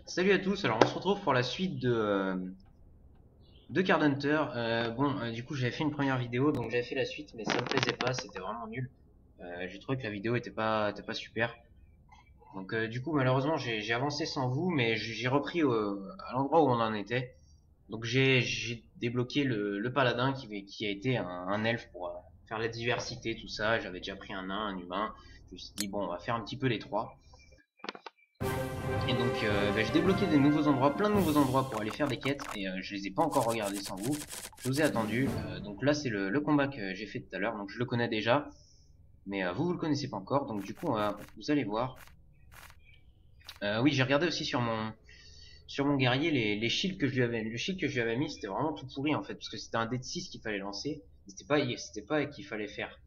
Salut à tous, alors on se retrouve pour la suite de Card Hunter. Du coup j'avais fait une première vidéo, donc j'avais fait la suite, mais ça me plaisait pas, c'était vraiment nul. J'ai trouvé que la vidéo était pas super. Donc du coup malheureusement j'ai avancé sans vous, mais j'ai repris à l'endroit où on en était. Donc j'ai débloqué le paladin qui a été un elfe pour faire la diversité, tout ça. J'avais déjà pris un nain, un humain. Je me suis dit bon on va faire un petit peu les trois. Et donc j'ai débloqué des nouveaux endroits, plein de nouveaux endroits pour aller faire des quêtes et je les ai pas encore regardés sans vous. Je vous ai attendu. Donc là c'est le combat que j'ai fait tout à l'heure, donc je le connais déjà, mais vous le connaissez pas encore. Donc du coup vous allez voir. Oui, j'ai regardé aussi sur mon guerrier les shields que je lui avais, le shield que je lui avais mis, c'était vraiment tout pourri en fait, parce que c'était un dé de 6 qu'il fallait lancer. C'était pas qu'il fallait faire.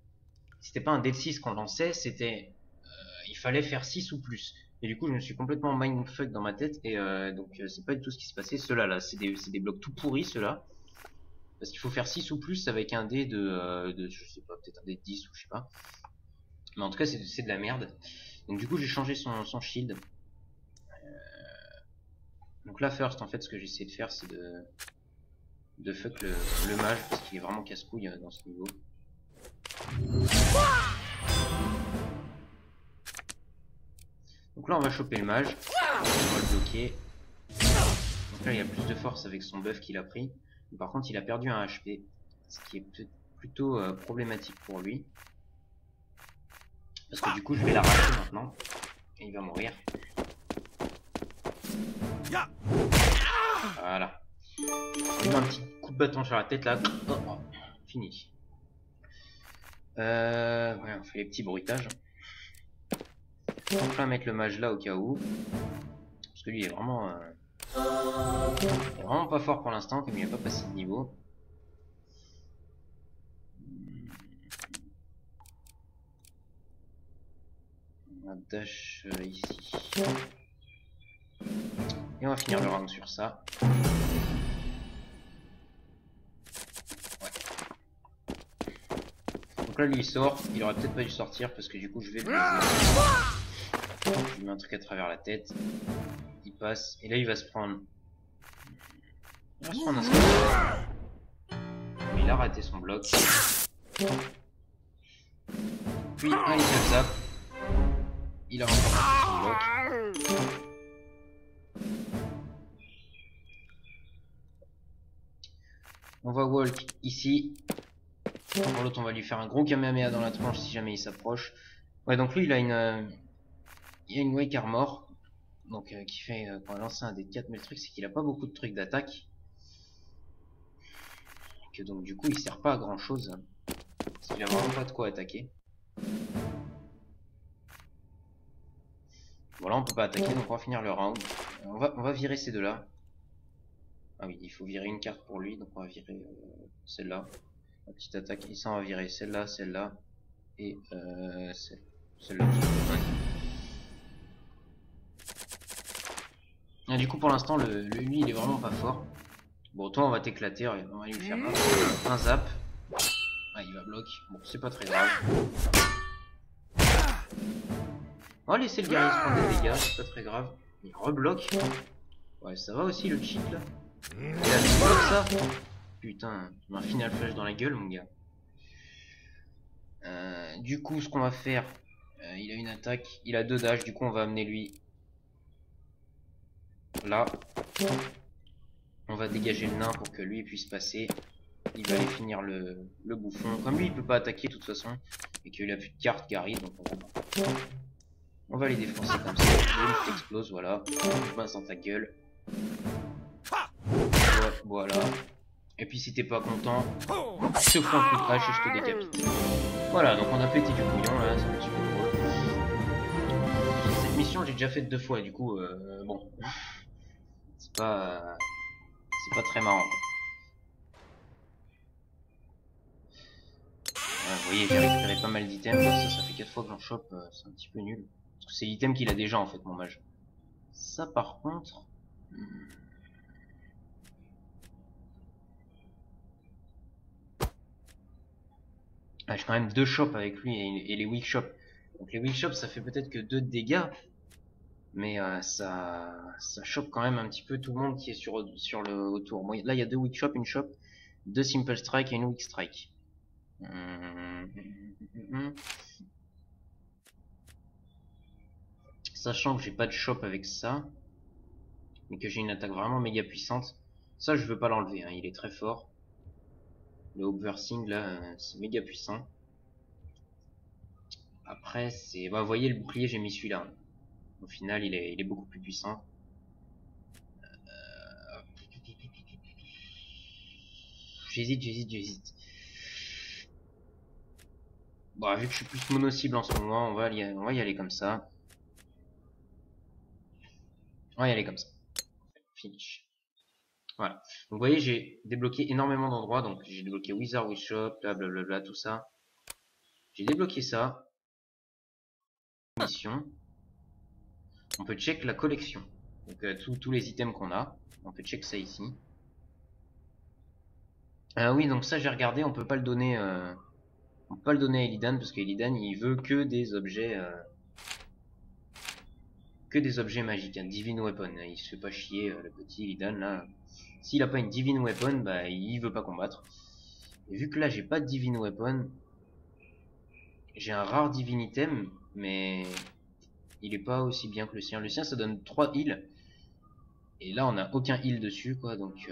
C'était pas un dé de 6 qu'on lançait, c'était il fallait faire 6 ou plus. Et du coup, je me suis complètement mindfuck dans ma tête et c'est pas du tout ce qui s'est passé. Ceux-là, là, c'est des blocs tout pourris, ceux-là. Parce qu'il faut faire 6 ou plus avec un dé de je sais pas, peut-être un dé de 10 ou je sais pas. Mais en tout cas, c'est de la merde. Donc du coup, j'ai changé son shield. Donc là, first, en fait, ce que j'essaie de faire, c'est de fuck le mage parce qu'il est vraiment casse-couille dans ce niveau. Donc là, on va choper le mage. On va le bloquer. Donc là, il a plus de force avec son buff qu'il a pris. Par contre, il a perdu un HP, ce qui est plutôt problématique pour lui. Parce que du coup, je vais l'arracher maintenant. Et il va mourir. Voilà. On lui met un petit coup de bâton sur la tête là. Oh, fini. Ouais, on fait les petits bruitages. Donc là, mettre le mage là au cas où. Parce que lui, il est vraiment pas fort pour l'instant, comme il n'a pas passé de niveau. On va dash ici. Et on va finir le round sur ça. Ouais. Donc là, lui, il sort. Il aurait peut-être pas dû sortir parce que du coup, je vais le Je lui mets un truc à travers la tête. Il passe. Et là, il va se prendre. Il va se prendre un score. Mais il a raté son bloc. Puis, un little zap. Il a encore raté son bloc. On va walk ici. Pour l'autre, on va lui faire un gros kamehameha dans la tronche si jamais il s'approche. Ouais, donc lui, il a une wake armor. Donc, qui fait qu'on va lancer un des 4, mais le truc, c'est qu'il a pas beaucoup de trucs d'attaque. Que donc, du coup, il sert pas à grand chose. Parce qu'il a vraiment pas de quoi attaquer. Voilà, on peut pas attaquer, donc on va finir le round. On va virer ces deux-là. Ah oui, il faut virer une carte pour lui, donc on va virer celle-là. La petite attaque, et ça on va virer celle-là, celle-là, et celle-là. Ouais. Du coup pour l'instant, lui il est vraiment pas fort. Bon, toi on va t'éclater, on va lui faire un zap. Ah, il va bloc, bon c'est pas très grave. On va laisser le guerrier se prendre des dégâts, c'est pas très grave. Il rebloque. Ouais, ça va aussi le cheat là. Il a bloc ça. Putain, il m'a un final flash dans la gueule mon gars. Du coup ce qu'on va faire, il a une attaque, il a 2 dash, du coup on va amener lui là. On va dégager le nain pour que lui puisse passer. Il va aller finir le bouffon. Comme lui il peut pas attaquer de toute façon, et qu'il a plus de cartes Gary, donc on va les défoncer comme ça. Il t'explose, voilà. Je passe dans ta gueule. Voilà. Et puis si t'es pas content, je te fous un coup de hache et je te décapite. Voilà, donc on a pété du bouillon là, c'est un petit peu drôle. Cette mission j'ai déjà faite 2 fois, du coup, bon. C'est pas très marrant. Vous voyez, j'ai récupéré pas mal d'items, ça fait 4 fois que j'en chope, c'est un petit peu nul. Parce que c'est l'item qu'il a déjà en fait, mon mage. Ça par contre... Ah, j'ai quand même 2 shops avec lui et les weak shops. Donc les weak shops ça fait peut-être que 2 de dégâts. Mais ça choque quand même un petit peu tout le monde qui est sur le autour. Bon, là, il y a 2 weak shop, une shop, 2 simple strike et une weak strike. Sachant que j'ai pas de shop avec ça, mais que j'ai une attaque vraiment méga puissante, ça je veux pas l'enlever, hein, il est très fort. Le Hopeversing là, c'est méga puissant. Après, c'est. Bah, vous voyez, le bouclier, j'ai mis celui-là. Au final, il est beaucoup plus puissant. J'hésite. Bon, vu que je suis plus mono-cible en ce moment, on va y aller comme ça. On va y aller comme ça. Finish. Voilà. Donc, vous voyez, j'ai débloqué énormément d'endroits. Donc, j'ai débloqué Wizard Shop, blablabla, tout ça. J'ai débloqué ça. Mission. On peut check la collection. Donc, tous les items qu'on a. On peut check ça ici. Oui, donc ça, j'ai regardé. On peut pas le donner. On peut pas le donner à Illidan parce qu'Illidan il veut que des objets magiques, un Divine Weapon. Il se fait pas chier le petit Illidan là. S'il a pas une Divine Weapon, bah il veut pas combattre. Et vu que là j'ai pas de Divine Weapon, j'ai un rare Divine Item, mais il est pas aussi bien que le sien. Le sien ça donne 3 heals. Et là on a aucun heal dessus quoi, donc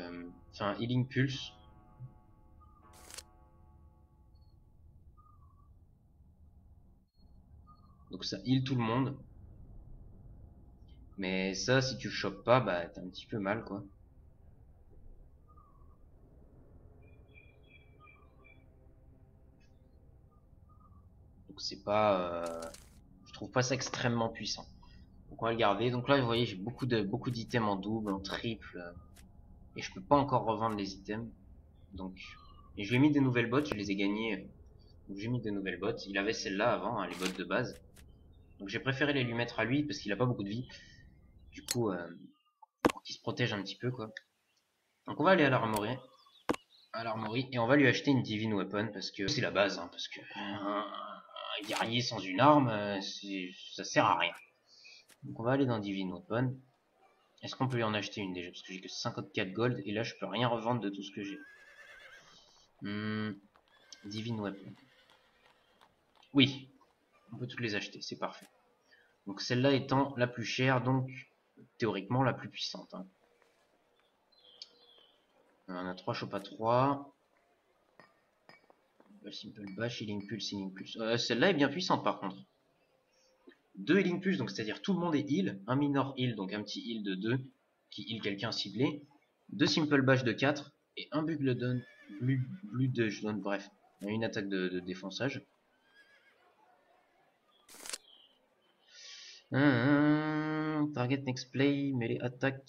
enfin Healing Pulse. Donc ça heal tout le monde. Mais ça si tu le chopes pas, bah t'as un petit peu mal quoi. Donc c'est pas je trouve pas ça extrêmement puissant. Donc on va le garder. Donc là vous voyez j'ai beaucoup d'items en double, en triple. Et je peux pas encore revendre les items. Donc et je lui ai mis des nouvelles bottes, je les ai gagnées. Donc j'ai mis des nouvelles bottes. Il avait celles-là avant, hein, les bottes de base. Donc j'ai préféré les lui mettre à lui parce qu'il a pas beaucoup de vie. Du coup, pour qu'il se protège un petit peu quoi. Donc on va aller à l'armorie et on va lui acheter une Divine Weapon parce que c'est la base, hein, parce que un guerrier sans une arme, ça sert à rien. Donc on va aller dans Divine Weapon. Est-ce qu'on peut lui en acheter une déjà? Parce que j'ai que 54 gold et là je peux rien revendre de tout ce que j'ai. Divine Weapon. Oui, on peut toutes les acheter, c'est parfait. Donc celle-là étant la plus chère, donc théoriquement la plus puissante. Hein. On a 3 chops à 3. Simple bash, healing pulse, healing pulse. Celle-là est bien puissante par contre. 2 healing pulse, donc c'est-à-dire tout le monde est heal. Un minor heal, donc un petit heal de 2 qui heal quelqu'un ciblé. 2 simple bash de 4 et un Bloodstone, bref, une attaque de défonçage. Target next play, melee attack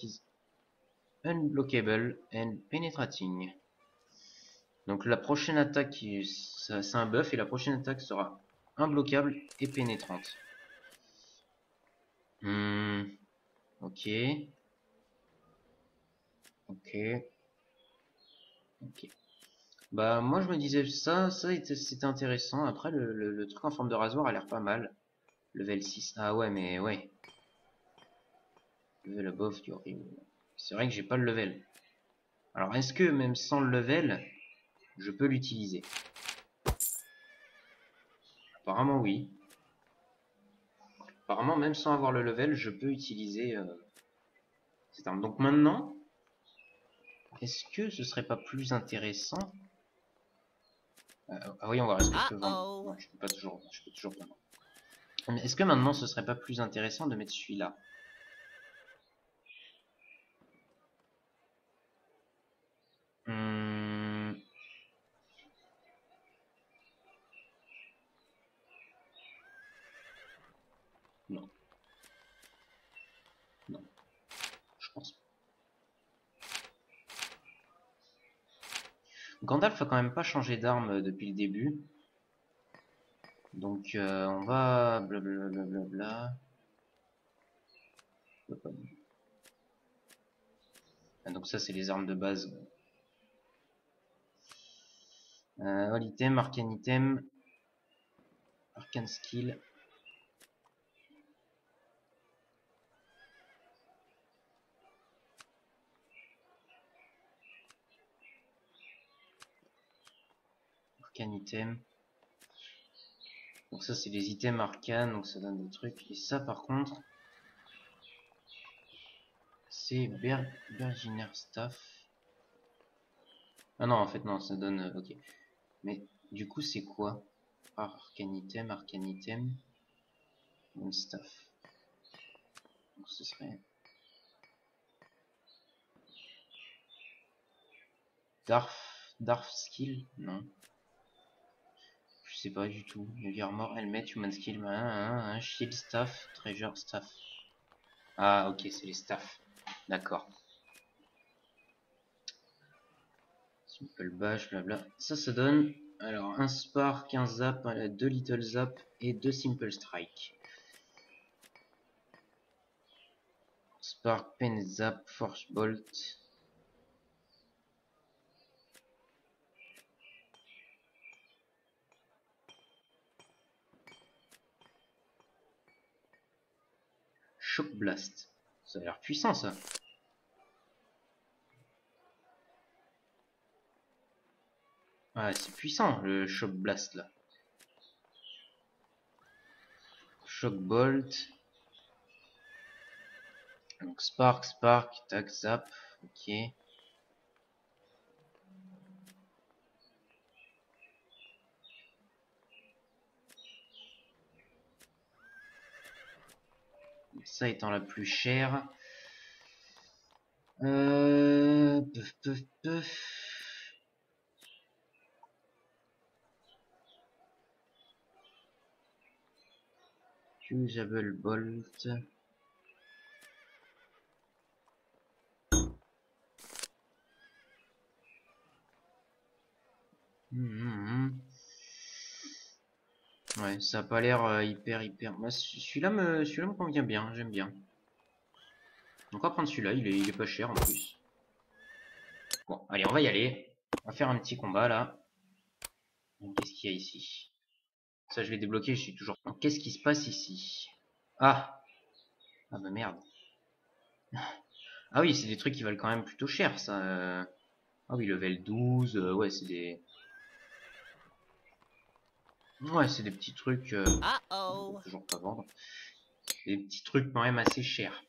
is unblockable and penetrating. Donc la prochaine attaque, c'est un buff et la prochaine attaque sera imbloquable et pénétrante. Ok. Ok. Ok. Bah moi je me disais ça c'était intéressant. Après le truc en forme de rasoir a l'air pas mal. Level 6. Ah ouais mais ouais. Level above du horrible. C'est vrai que j'ai pas le level. Alors est-ce que même sans le level, je peux l'utiliser? Apparemment oui. Apparemment même sans avoir le level, je peux utiliser cette arme. Donc maintenant, est-ce que ce serait pas plus intéressant? Ah oui, on va voir, est-ce que je peux vendre? Non, je peux toujours pas vendre. Mais est-ce que maintenant ce serait pas plus intéressant de mettre celui-là? Non. Non. Je pense pas. Gandalf a quand même pas changé d'arme depuis le début. Donc on va blablabla. Ah, donc ça c'est les armes de base. All item, arcane item, arcane skill. arcane item. Donc ça c'est des items arcanes, donc ça donne des trucs. Et ça par contre, c'est Berginer Staff. Ah non, en fait non, ça donne... ok. Mais du coup c'est quoi? Arcane item, one staff. Donc ce serait... Darf skill? Non. Je sais pas du tout. Heavy armor, helmet, human skill, shield staff, treasure staff. Ah ok, c'est les staffs. D'accord. Simple bash, blabla. Ça donne alors un spark, un zap, 2 little zap et 2 simple strike. Spark, pen, zap, force bolt. Shock blast. Ça a l'air puissant ça. Ouais, c'est puissant le shock blast là. Shock bolt. Donc spark, tac, zap. Ok. Ça étant la plus chère. Peuf. Usable bolt. Ouais, ça a pas l'air hyper. Moi, celui-là me convient bien, j'aime bien. Donc on va prendre celui-là, il est pas cher en plus. Bon, allez, on va y aller. On va faire un petit combat là. Qu'est-ce qu'il y a ici? Ça, je l'ai débloqué, je suis toujours... Qu'est-ce qui se passe ici? Ah bah merde. Ah oui, c'est des trucs qui valent quand même plutôt cher, ça. Ah oui, level 12, ouais, c'est des... Ouais, c'est des petits trucs... on peut toujours pas vendre. Des petits trucs quand même assez chers.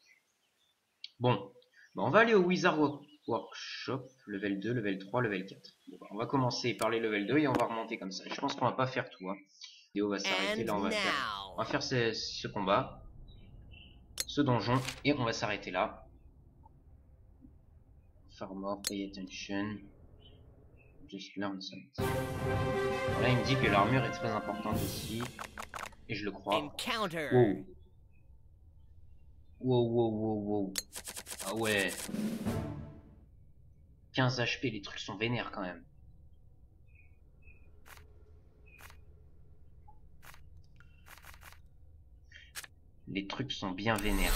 Bon, bah, on va aller au Wizard Workshop, level 2, level 3, level 4. Bon, bah, on va commencer par les level 2 et on va remonter comme ça. Je pense qu'on va pas faire tout. Hein. La vidéo va s'arrêter, là on va faire ce combat, ce donjon, et on va s'arrêter là. Far more, pay attention. Just learn something. Là il me dit que l'armure est très importante aussi, et je le crois. Wow. Ah ouais. 15 HP, les trucs sont vénères quand même. Les trucs sont bien vénères.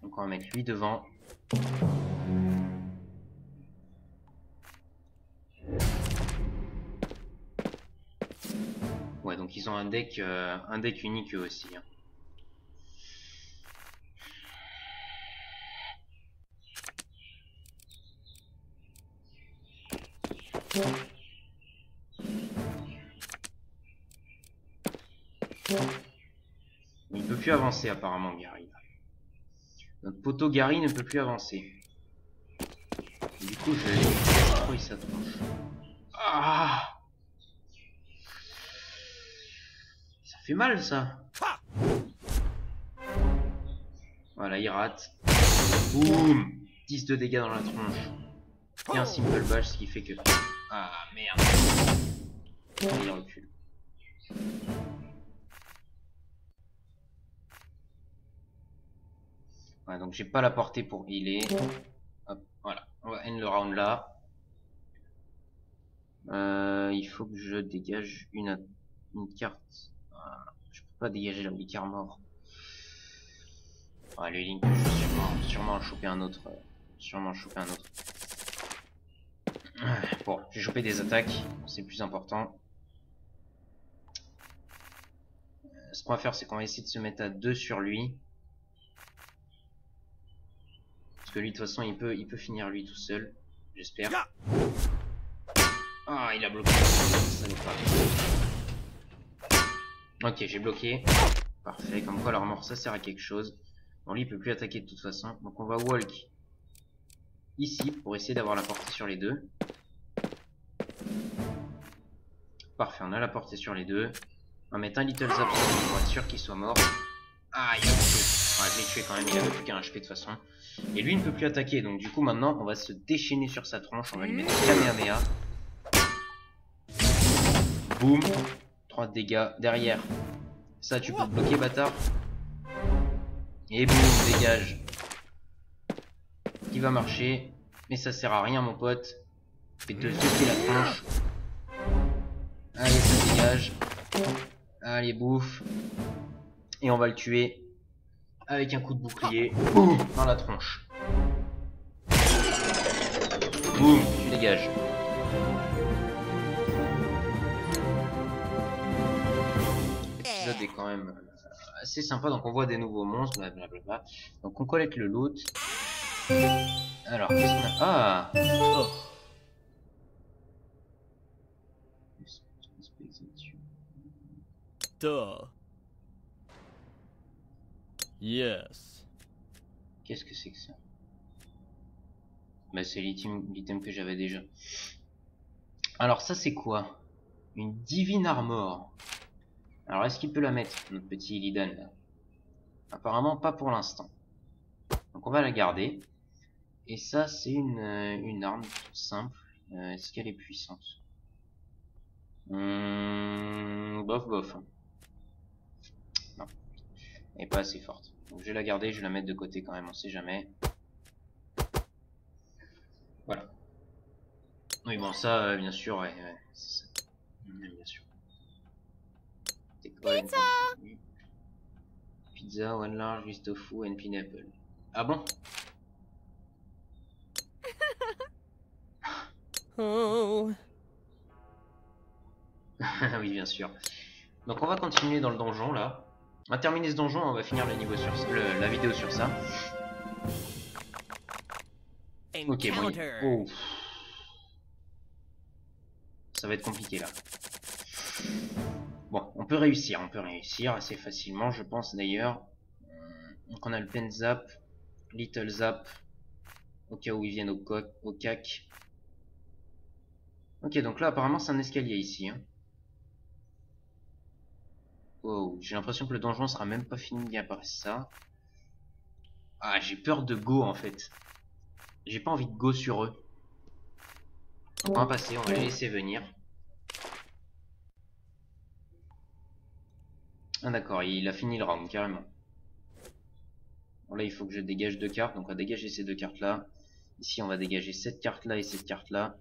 Donc on va mettre lui devant. Ouais, donc ils ont un deck unique eux aussi. Hein. Il ne peut plus avancer apparemment Gary. Notre poteau Gary ne peut plus avancer. Du coup je l'ai trop sa tronche. Ah, ça fait mal ça. Voilà, il rate. Boum, 10 de dégâts dans la tronche. Et un simple bash, ce qui fait que... Ah merde. Il recule. Ouais, donc j'ai pas la portée pour healer. Hop, voilà. On va end le round là. Il faut que je dégage une carte. Je peux pas dégager la Wicker mort. Ouais, les Link, je vais sûrement en choper un autre. Bon, j'ai chopé des attaques, c'est plus important. Ce qu'on va faire, c'est qu'on va essayer de se mettre à 2 sur lui. Parce que lui, de toute façon, il peut finir lui tout seul. J'espère. Ah, il a bloqué. Salopard. Ok, j'ai bloqué. Parfait, comme quoi l'armor ça sert à quelque chose. Bon, lui il peut plus attaquer de toute façon. Donc on va walk ici pour essayer d'avoir la portée sur les deux. Parfait, on a la portée sur les deux. On va mettre un little zap pour être sûr qu'il soit mort. Ah, il a tué. Ah, je l'ai tué quand même, il avait plus qu'un HP de toute façon. Et lui il ne peut plus attaquer, donc du coup maintenant on va se déchaîner sur sa tronche. On va lui mettre un Kamehameha. Boum. 3 de dégâts derrière. Ça tu peux te bloquer bâtard. Et boum, dégage. Qui va marcher. Mais ça sert à rien mon pote. Je vais te jeter la tronche. Allez, ça dégage. Allez, bouffe. Et on va le tuer. Avec un coup de bouclier. Boum, dans la tronche. Boum, tu dégages. L'épisode est quand même assez sympa. Donc on voit des nouveaux monstres, blablabla. Donc on collecte le loot. Alors, qu'est-ce qu'on a? Ah! Oh. Duh. Yes. Qu'est-ce que c'est que ça? Bah c'est l'item que j'avais déjà. Alors ça c'est quoi? Une Divine Armor. Alors est-ce qu'il peut la mettre, notre petit Illidan là? Apparemment pas pour l'instant. Donc on va la garder. Et ça c'est une arme toute simple. Est-ce qu'elle est puissante? Bof bof. Non. Elle est pas assez forte. Donc je vais la garder, je vais la mettre de côté quand même, on sait jamais. Voilà. Oui bon ça bien sûr, ouais, c'est ça. Bien sûr. Pizza! Pizza, one large with tofu and pineapple. Ah bon? Oh. Oui bien sûr. Donc on va continuer dans le donjon là. On va terminer ce donjon, on va finir le niveau sur la vidéo sur ça. Ok bon. Oh. Ça va être compliqué là. Bon, on peut réussir assez facilement, je pense d'ailleurs. Donc on a le pen zap, little zap, au cas où ils viennent au cac. Ok, donc là apparemment c'est un escalier ici. Hein. Wow, j'ai l'impression que le donjon sera même pas fini après ça. Ah, j'ai peur de go en fait. J'ai pas envie de go sur eux. On va passer, on va les laisser venir. Ah d'accord, il a fini le round carrément. Bon là il faut que je dégage 2 cartes, donc on va dégager ces 2 cartes là. Ici on va dégager cette carte là et cette carte là.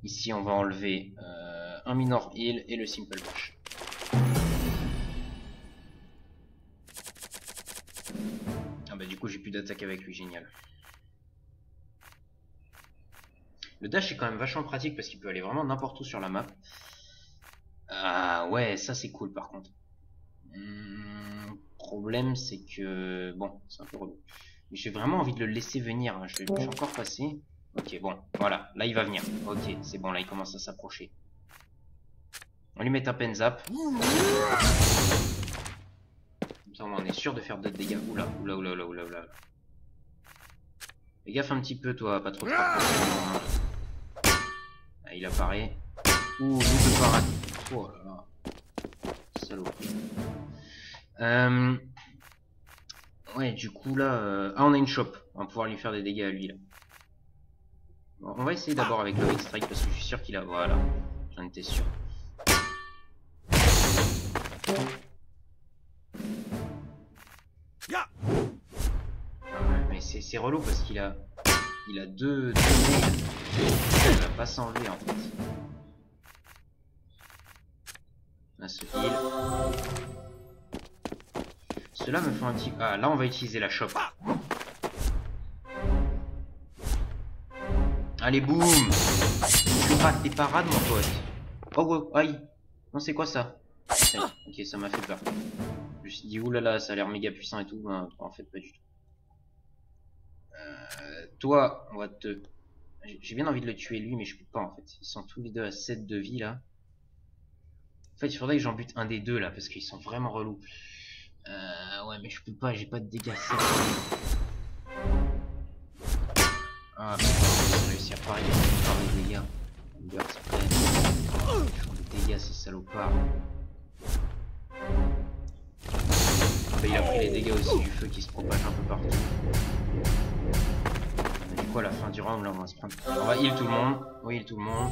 Ici on va enlever un minor heal et le simple bash. Ah bah du coup j'ai plus d'attaque avec lui, génial. Le dash est quand même vachement pratique parce qu'il peut aller vraiment n'importe où sur la map. Ah ouais, ça c'est cool par contre. Problème c'est que... Bon, c'est un peu relou. Mais j'ai vraiment envie de le laisser venir, hein. Je vais encore passer. Ok, bon, voilà, là il va venir. Ok, c'est bon, là il commence à s'approcher. On lui met un pen zap. Comme ça on est sûr de faire d'autres dégâts. Oula, oula, oula, oula, oula, oula. Fais gaffe un petit peu toi, pas trop te rapprocher. Ah, il apparaît. Ouh, double parade. Oh là là. Saloperie. Ouais, du coup là... Ah, on a une chope. On va pouvoir lui faire des dégâts à lui là. Bon, on va essayer d'abord avec le strike parce que je suis sûr qu'il a... Voilà. J'en étais sûr. Mais c'est relou parce qu'il a... Il a deux mails. Il va pas s'enlever en fait. Là, ce heal. Cela me fait un petit... Ah, là on va utiliser la chope. Allez, boum! Tu rates tes parades, mon pote. Oh, wow, aïe! Non, c'est quoi ça? Ok, ça m'a fait peur. Je me suis dit, oulala, ça a l'air méga puissant et tout. En fait, pas du tout. Toi, on va te J'ai bien envie de le tuer lui, mais je peux pas en fait. Ils sont tous les deux à 7 de vie là. En fait, il faudrait que j'en bute un des deux là, parce qu'ils sont vraiment relous. Ouais, mais je peux pas, j'ai pas de dégâts. Ah, putain, j'ai réussi à parer les dégâts. Ils font des dégâts, ces salopards. Bah, il a pris les dégâts aussi du feu qui se propage un peu partout. Mais du coup, à la fin du round, là, on va se prendre. On va heal tout le monde. On va heal tout le monde.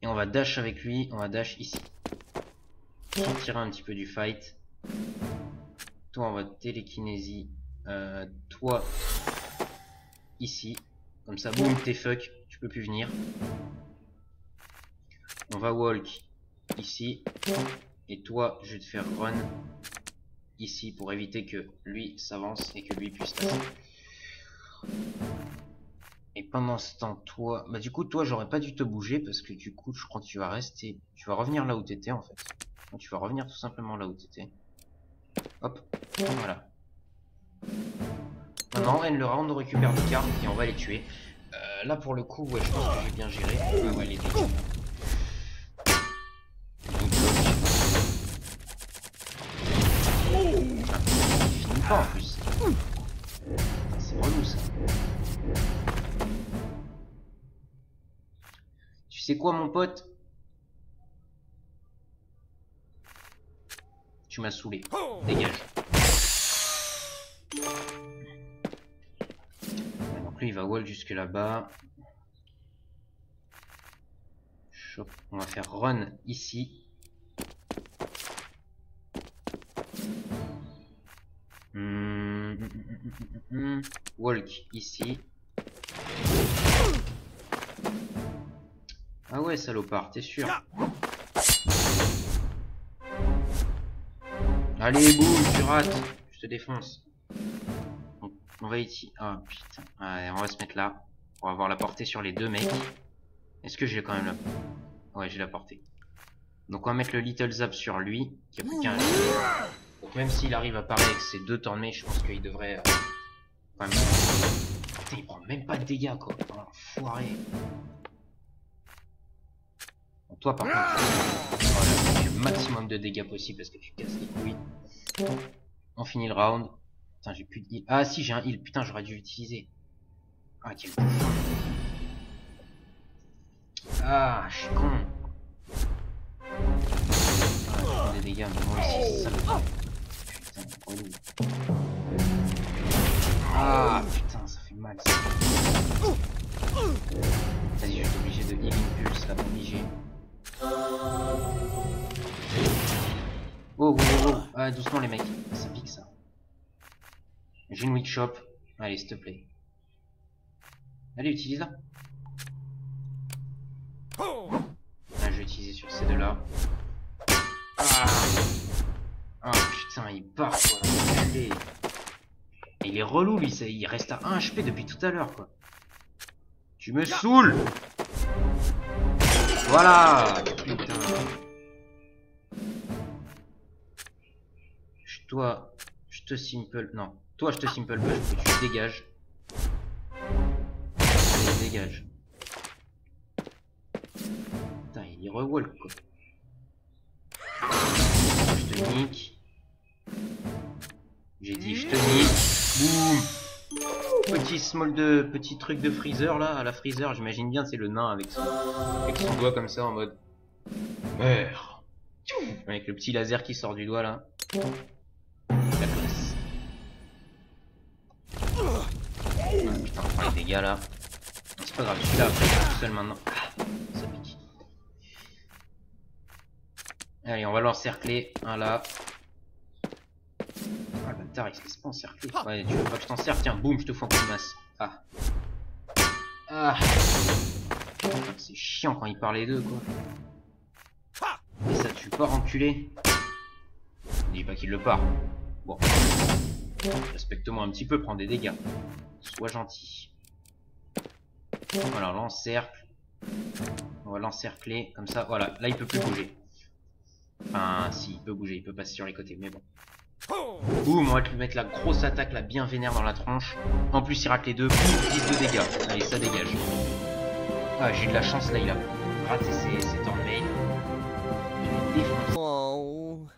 Et on va dash avec lui. On va dash ici. Sortir un petit peu du fight. Toi, on va télékinésie. Toi, ici. Comme ça, boum, t'es fuck. Tu peux plus venir. On va walk ici. Et toi, je vais te faire run ici pour éviter que lui s'avance et que lui puisse passer. Et pendant ce temps, toi... Bah du coup, toi, j'aurais pas dû te bouger parce que du coup, je crois que tu vas rester... Tu vas revenir là où t'étais en fait. Donc, tu vas revenir tout simplement là où t'étais. Hop, voilà. Maintenant, on le round, on récupère des cartes et on va les tuer. Là, pour le coup, ouais, je pense que j'ai bien géré. Ouais, les dégâts. Il finit pas en plus. C'est relou ça. Tu sais quoi mon pote? Tu m'as saoulé. Dégage. Donc lui il va wall jusque là-bas. On va faire run ici. Walk ici. Ah ouais salopard, t'es sûr? Allez boum, tu rates. Je te défonce. Donc, on va ici. Ah putain. Allez, on va se mettre là. Pour avoir la portée sur les deux mecs. Est-ce que j'ai quand même la... Ouais j'ai la portée. Donc on va mettre le Little Zap sur lui. Qui a plus qu'un. Donc même s'il arrive à parer avec ses deux tournées, je pense qu'il devrait... quand même... Putain, il prend même pas de dégâts quoi. Oh, foiré. Bon, toi par contre, voilà, tu fais le maximum de dégâts possible parce que tu casses les couilles. On finit le round. Putain, j'ai plus de heal. Ah si, j'ai un heal. Putain, j'aurais dû l'utiliser. Ah, quel bouffon. Ah, je suis con. Ah, je prends des dégâts, mais moi aussi, c'est ça le truc. Putain, relou. Ah, putain, ça fait mal ça. Vas-y, je vais être obligé de heal impulse là, obligé. Oh, oh, oh, oh. Ah, doucement les mecs, ça pique ça. J'ai une weak shop. Allez, s'il te plaît. Allez, utilise-la. Ah, je vais utiliser sur ces deux-là. Ah. Ah, putain, il part quoi. Et il est relou lui, il reste à 1 HP depuis tout à l'heure quoi. Tu me saoules. Voilà. Putain. Toi, je te simple... Non. Toi, je te simple push, que tu dégages. Allez, dégage. Putain, il y rewalk, quoi. Je te nique. J'ai dit, je te nique. Boum. Petit truc de freezer, là, à la freezer. J'imagine bien, c'est le nain avec son doigt comme ça, en mode... Meurs. Avec le petit laser qui sort du doigt, là. La classe. Ah, putain, on prend les dégâts là. C'est pas grave, je suis là après, je suis tout seul maintenant. Ça pique. Allez, on va l'encercler. Un là. Ah, le bâtard, il se laisse pas encercler. Ouais, tu veux pas que je t'encercle? Tiens, boum, je te fous un coup de masse. Ah. Ah. C'est chiant quand ils parlent les deux, quoi. Et ça tue pas, enculé. Je dis pas qu'il le part. Bon. Respecte-moi un petit peu, prends des dégâts. Sois gentil. Voilà, on l'encercle. On va l'encercler, comme ça. Voilà, là il peut plus bouger. Enfin, si, il peut bouger, il peut passer sur les côtés, mais bon. Boum, on va te lui mettre la grosse attaque, la bien vénère dans la tronche. En plus, il rate les deux. Boum, 10 de dégâts. Allez, ça dégage. Ah, j'ai de la chance là, il a raté ses temps de mail. Il les défonce. Oh.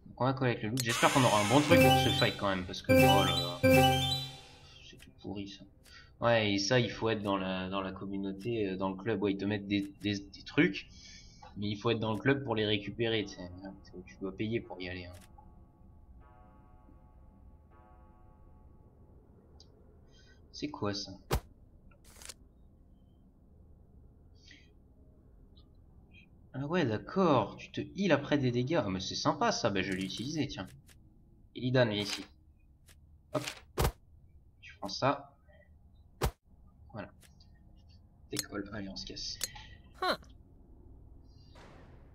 Donc on va coller avec le loot. J'espère qu'on aura un bon truc pour ce fight quand même. Parce que, oh là là. C'est tout pourri ça. Ouais, et ça, il faut être dans la communauté, dans le club. Ouais, ils te mettent des trucs. Mais il faut être dans le club pour les récupérer. Tu dois payer pour y aller. Hein. C'est quoi ça? Ah ouais, d'accord. Tu te heal après des dégâts. Ah, mais c'est sympa ça. Bah, je vais l'utiliser, tiens. Illidan, viens ici. Hop. Tu prends ça. Voilà. Décolle. Allez, on se casse.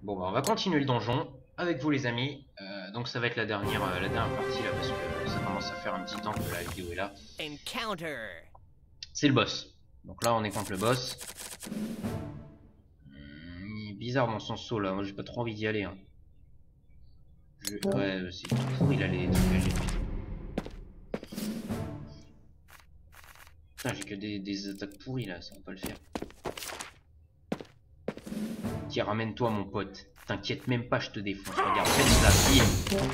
Bon, bah, on va continuer le donjon avec vous, les amis. Donc, ça va être la dernière partie là, parce que ça commence à faire un petit temps que la vidéo est là. C'est le boss. Donc là, on est contre le boss. Il est bizarre dans son saut là. Moi, j'ai pas trop envie d'y aller. Hein. Ouais, c'est tout pourri là, les trucs. Putain, j'ai que des attaques pourries là, ça va pas le faire. Tiens, ramène-toi mon pote. T'inquiète même pas, je te défonce. Regarde, fais ça, bim.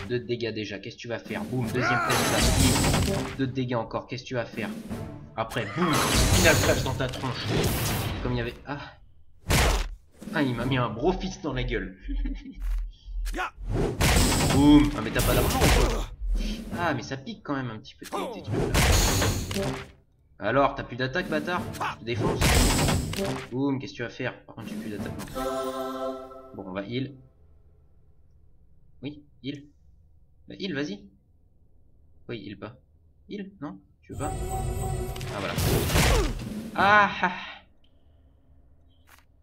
2 de dégâts déjà, qu'est-ce que tu vas faire? Boum, deuxième ça, bim. 2 de dégâts encore, qu'est-ce que tu vas faire? Après, boum, final flash dans ta tronche. Comme il y avait... Ah, il m'a mis un gros fist dans la gueule. Boum. Ah, mais t'as pas d'argent ou quoi? Ah, mais ça pique quand même un petit peu tes trucs là. Alors, t'as plus d'attaque, bâtard? Je te défonce. Boum, qu'est-ce que tu vas faire? Par contre, j'ai plus d'attaque. Bon, on va heal. Oui, heal. Bah, heal, vas-y. Oui, heal pas. Heal? Non? Tu veux pas? Ah, voilà. Ah!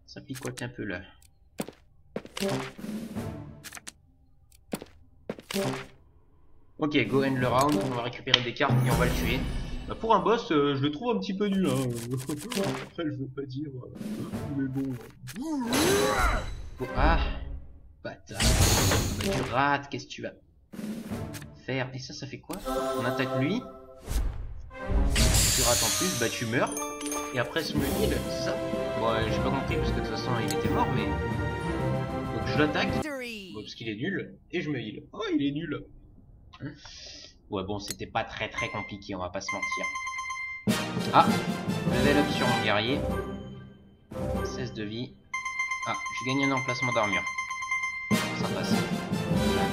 Ça picote un peu là. Ok, go end le round. On va récupérer des cartes et on va le tuer. Bah pour un boss, je le trouve un petit peu nul. Hein. Après, je veux pas dire. Mais bon. Oh, ah! Bâtard. Bah, tu rates, qu'est-ce que tu vas faire? Et ça fait quoi? On attaque lui. Tu rates en plus, bah tu meurs. Et après, se me heal, c'est ça? Bon, j'ai pas compris parce que de toute façon, il était mort, mais. Donc je l'attaque. Bon, parce qu'il est nul. Et je me heal. Oh, il est nul. Hein? Ouais, bon, c'était pas très compliqué, on va pas se mentir. Ah! Level up sur mon guerrier. 16 de vie. Ah, j'ai gagné un emplacement d'armure. Ça passe.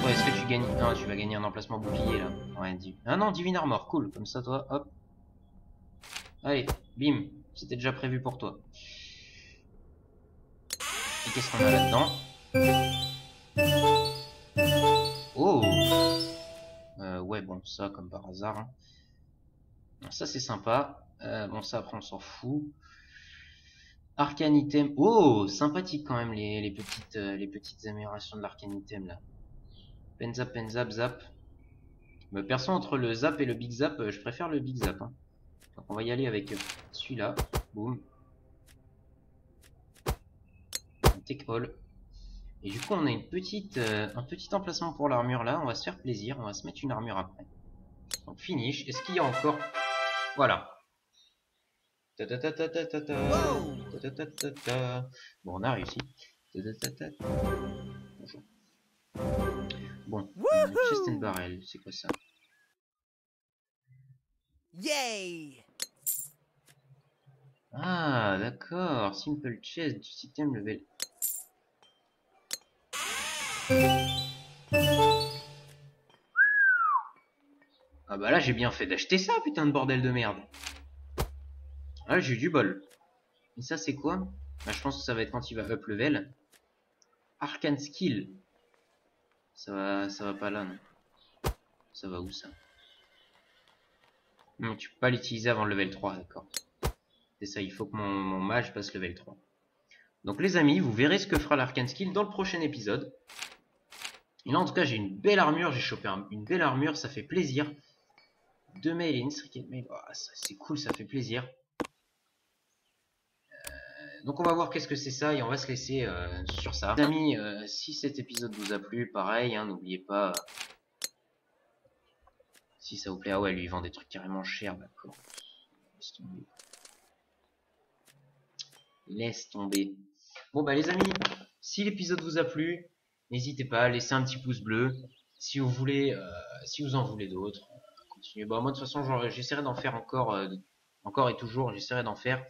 Ouais, est-ce que tu gagnes... Non, tu vas gagner un emplacement bouclier, là. Ouais, ah non, Divine Armor, cool. Comme ça, toi, hop. Allez, bim. C'était déjà prévu pour toi. Et qu'est-ce qu'on a là-dedans? Oh! Ouais, bon, ça, comme par hasard. Hein. Ça, c'est sympa. Bon, ça, après, on s'en fout. Arcane item. Oh, sympathique quand même les petites améliorations de l'arcane item là. Penzap, penzap, zap. Mais perso, entre le zap et le big zap, je préfère le big zap. Hein. Donc on va y aller avec celui-là. Boum. Take all. Et du coup, on a un petit emplacement pour l'armure là. On va se faire plaisir. On va se mettre une armure après. Donc finish. Est-ce qu'il y a encore... Voilà. Bon, on a réussi. Bonjour. Bon, chest and barrel, c'est quoi ça? Yay! Ah, d'accord. Simple chest du système level. Ah bah là, j'ai bien fait d'acheter ça, putain de bordel de merde. Ah, j'ai eu du bol. Et ça, c'est quoi? Bah, je pense que ça va être quand il va up level. Arcane skill. Ça va pas là, non? Ça va où, ça? Non, tu peux pas l'utiliser avant le level 3, d'accord. C'est ça, il faut que mon mage passe level 3. Donc les amis, vous verrez ce que fera l'Arcane skill dans le prochain épisode. Et là, en tout cas, j'ai une belle armure. J'ai chopé une belle armure, ça fait plaisir. 2 mail et une mail. Oh, c'est cool, ça fait plaisir. Donc on va voir qu'est-ce que c'est ça et on va se laisser sur ça. Les amis, si cet épisode vous a plu, pareil, hein, n'oubliez pas, si ça vous plaît, ah ouais, lui il vend des trucs carrément chers, d'accord. Laisse tomber. Laisse tomber. Bon bah les amis, si l'épisode vous a plu, n'hésitez pas à laisser un petit pouce bleu. Si vous voulez, si vous en voulez d'autres, continuez. Bah moi de toute façon, j'essaierai d'en faire encore et toujours, j'essaierai d'en faire.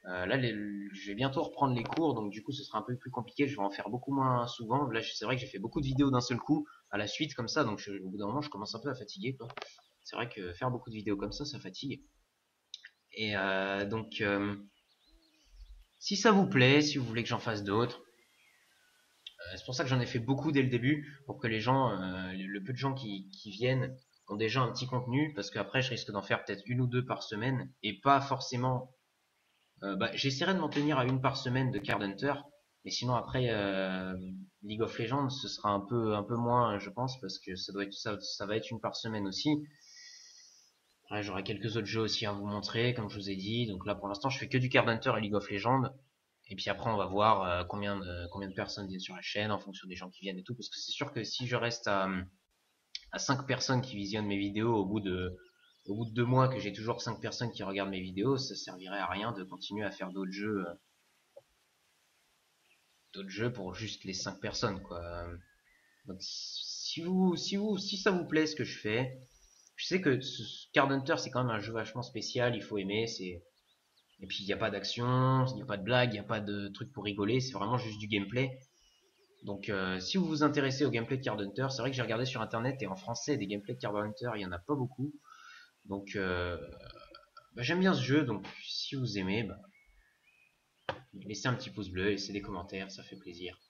Là, je vais bientôt reprendre les cours, donc du coup, ce sera un peu plus compliqué. Je vais en faire beaucoup moins souvent. Là, c'est vrai que j'ai fait beaucoup de vidéos d'un seul coup à la suite comme ça, donc au bout d'un moment, je commence un peu à fatiguer, quoi. C'est vrai que faire beaucoup de vidéos comme ça fatigue. Et donc, si ça vous plaît, si vous voulez que j'en fasse d'autres, c'est pour ça que j'en ai fait beaucoup dès le début, pour que les gens, le peu de gens qui viennent, ont déjà un petit contenu, parce qu'après, je risque d'en faire peut-être une ou deux par semaine, et pas forcément. J'essaierai de m'en tenir à une par semaine de Card Hunter, mais sinon après League of Legends ce sera un peu moins, je pense, parce que ça va être une par semaine aussi. Après j'aurai quelques autres jeux aussi à vous montrer, comme je vous ai dit. Donc là pour l'instant je fais que du Card Hunter et League of Legends, et puis après on va voir combien de personnes viennent sur la chaîne en fonction des gens qui viennent et tout, parce que c'est sûr que si je reste à 5 personnes qui visionnent mes vidéos au bout de 2 mois, que j'ai toujours 5 personnes qui regardent mes vidéos, ça servirait à rien de continuer à faire d'autres jeux pour juste les 5 personnes, quoi. Donc si ça vous plaît ce que je fais, je sais que Card Hunter c'est quand même un jeu vachement spécial, il faut aimer, et puis il n'y a pas d'action, il n'y a pas de blague, il n'y a pas de truc pour rigoler, c'est vraiment juste du gameplay. Donc si vous vous intéressez au gameplay de Card Hunter, c'est vrai que j'ai regardé sur internet et en français des gameplays de Card Hunter, il y en a pas beaucoup. Donc j'aime bien ce jeu, donc si vous aimez, laissez un petit pouce bleu, laissez des commentaires, ça fait plaisir.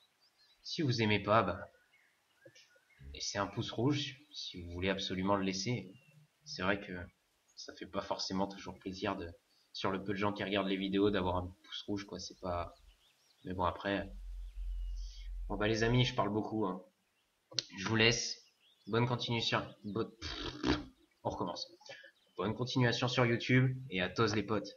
Si vous aimez pas, laissez un pouce rouge si vous voulez absolument le laisser. C'est vrai que ça fait pas forcément toujours plaisir sur le peu de gens qui regardent les vidéos d'avoir un pouce rouge, quoi. C'est pas. Mais bon après. Bon bah les amis, je parle beaucoup, hein. Je vous laisse. Bonne continuation. On recommence. Bonne continuation sur YouTube et à tous les potes.